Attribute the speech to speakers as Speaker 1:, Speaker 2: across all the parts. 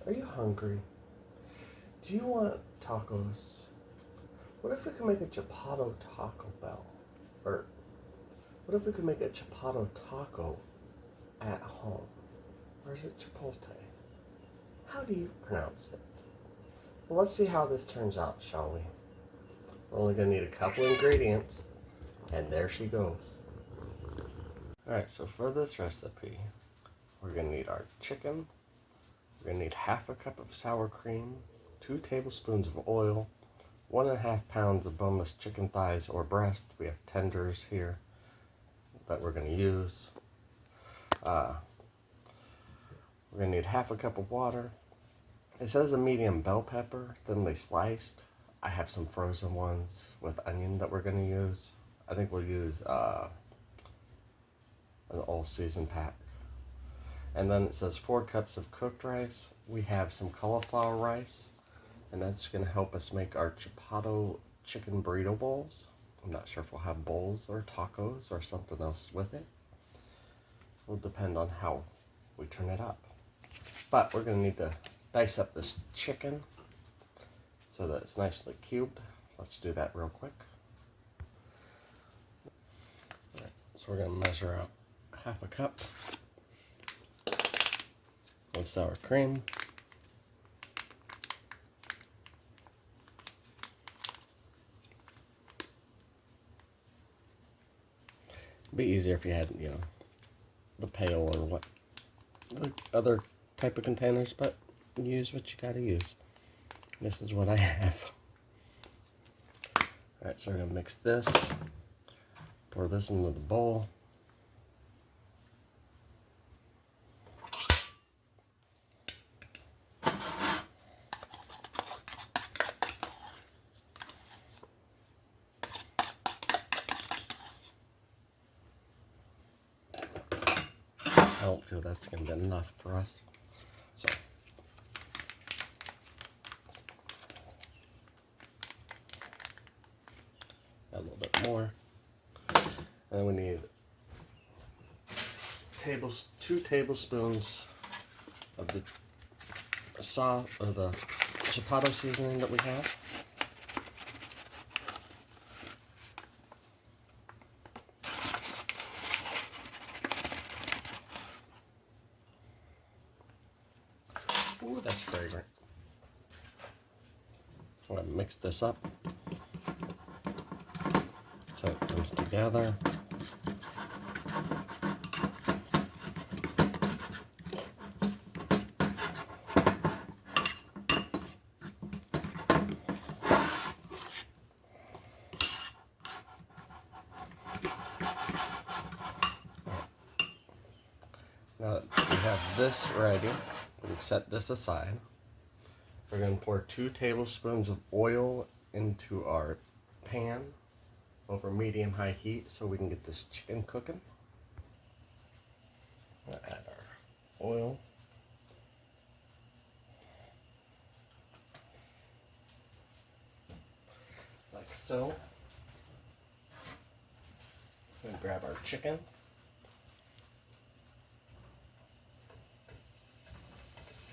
Speaker 1: Are you hungry? Do you want tacos? What if we could make a Chipotle Taco Bell? Or what if we could make a Chipotle taco at home? Or is it Chipotle? How do you pronounce it? Well, let's see how this turns out, shall we? We're only going to need a couple ingredients, and there she goes. Alright, so for this recipe, we're going to need our chicken. We're going to need half a cup of sour cream, 2 tablespoons of oil, 1.5 pounds of boneless chicken thighs or breast. We have tenders here that we're going to use. We're going to need half a cup of water. It says a medium bell pepper, thinly sliced. I have some frozen ones with onion that we're going to use. I think we'll use an all-season pack. And then it says 4 cups of cooked rice. We have some cauliflower rice, and that's going to help us make our Chipotle chicken burrito bowls. I'm not sure if we'll have bowls or tacos or something else with it. Will depend on how we turn it up. But we're going to need to dice up this chicken so that it's nicely cubed. Let's do that real quick. All right, so we're going to measure out half a cup of sour cream. It'd be easier if you had, the pail or what the other type of containers, but use what you gotta use. This is what I have. Alright, so we're gonna mix this, pour this into the bowl. I don't feel that's gonna be enough for us. So add a little bit more. And then we need 2 tablespoons of the sauce or the Chipotle seasoning that we have. Ooh, that's fragrant. I'm gonna mix this up so it comes together. Now that we have this ready, we set this aside. We're going to pour 2 tablespoons of oil into our pan over medium-high heat so we can get this chicken cooking. We'll add our oil. Like so. We'll grab our chicken.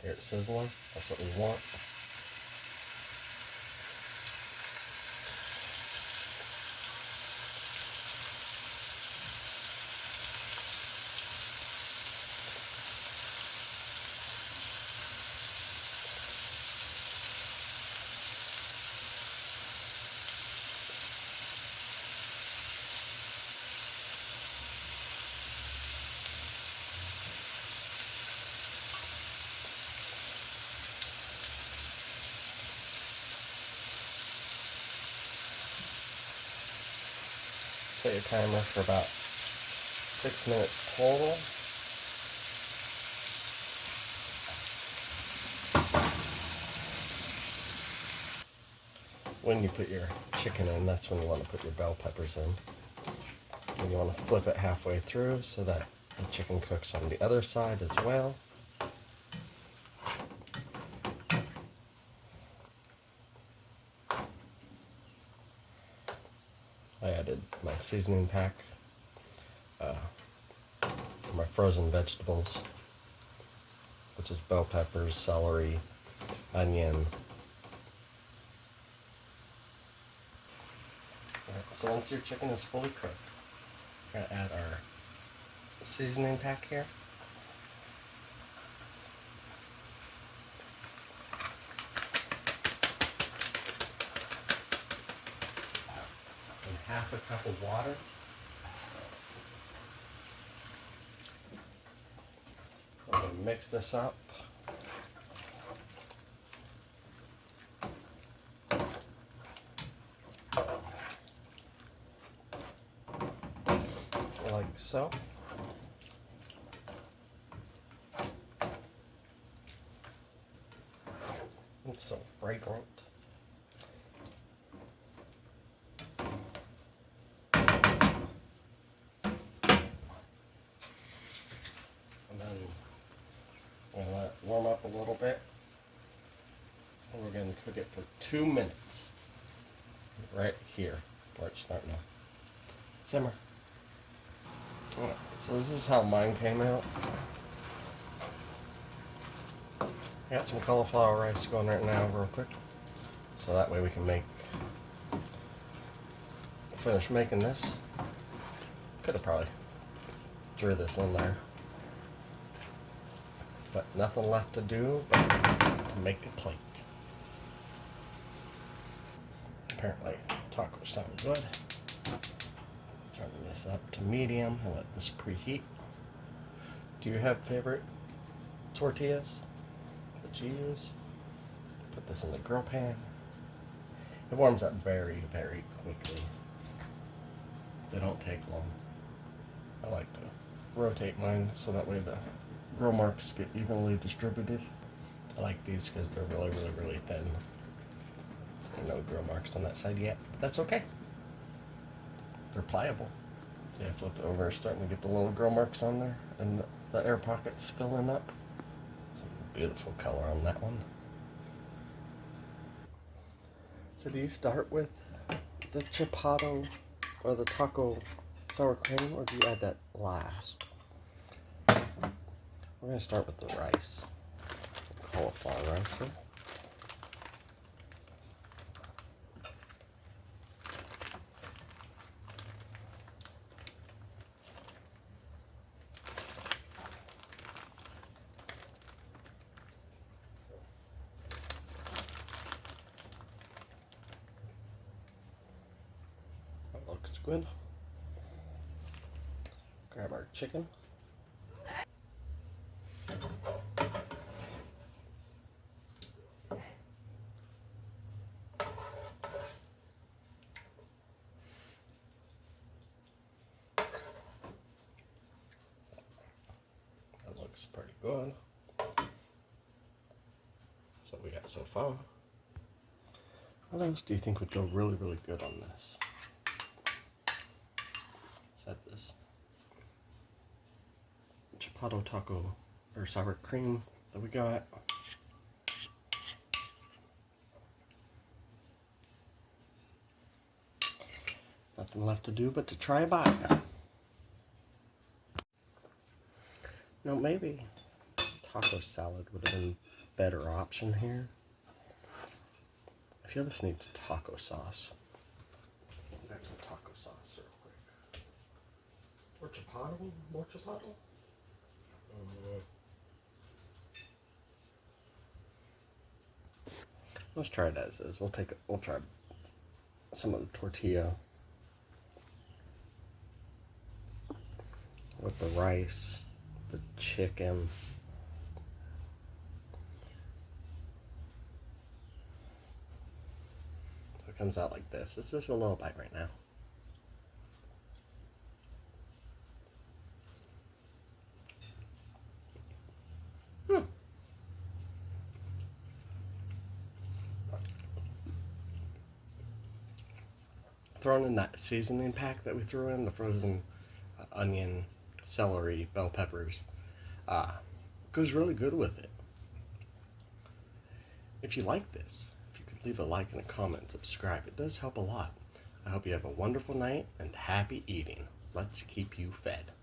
Speaker 1: Here it's sizzling. That's what we want. Set your timer for about 6 minutes total. When you put your chicken in, that's when you want to put your bell peppers in. And you want to flip it halfway through so that the chicken cooks on the other side as well. I added my seasoning pack, my frozen vegetables. which is bell peppers, celery, onion. Alright, so once your chicken is fully cooked, we're going to add our seasoning pack here. And half a cup of water. I'm going to mix this up. Like so. It's so fragrant. And then we're gonna let it warm up a little bit. And we're gonna cook it for 2 minutes. Right here, where it's starting to simmer. Alright, so this is how mine came out. I got some cauliflower rice going right now real quick. So that way we can finish making this. Could have probably threw this in there. But nothing left to do but to make a plate. Apparently tacos sound good. Turn this up to medium and let this preheat. Do you have favorite tortillas that you use? Put this in the grill pan. It warms up very, very quickly. They don't take long. I like to rotate mine so that way the grill marks get evenly distributed. I like these because they're really, really, really thin. So no grill marks on that side yet, but that's okay. They're pliable. See, I flipped it over, starting to get the little grill marks on there, and the air pockets filling up. Some beautiful color on that one. So do you start with the chipotle or the taco sour cream, or do you add that last? We're going to start with the rice. Cauliflower rice here. That looks good. Grab our chicken. That looks pretty good. So we got so far. What else do you think would go really, really good on this? Set this chipotle taco or sour cream that we got. Nothing left to do but to try a bite. Now maybe taco salad would have been a better option here. I feel this needs taco sauce. Grab some taco sauce real quick. Or chipotle? More chipotle? Let's try it as is. We'll try some of the tortilla with the rice, the chicken. So it comes out like this. It's just a little bite right now. Throwing in that seasoning pack that we threw in, the frozen onion, celery, bell peppers, goes really good with it. If you like this, if you could leave a like and a comment, subscribe, it does help a lot. I hope you have a wonderful night and happy eating. Let's keep you fed.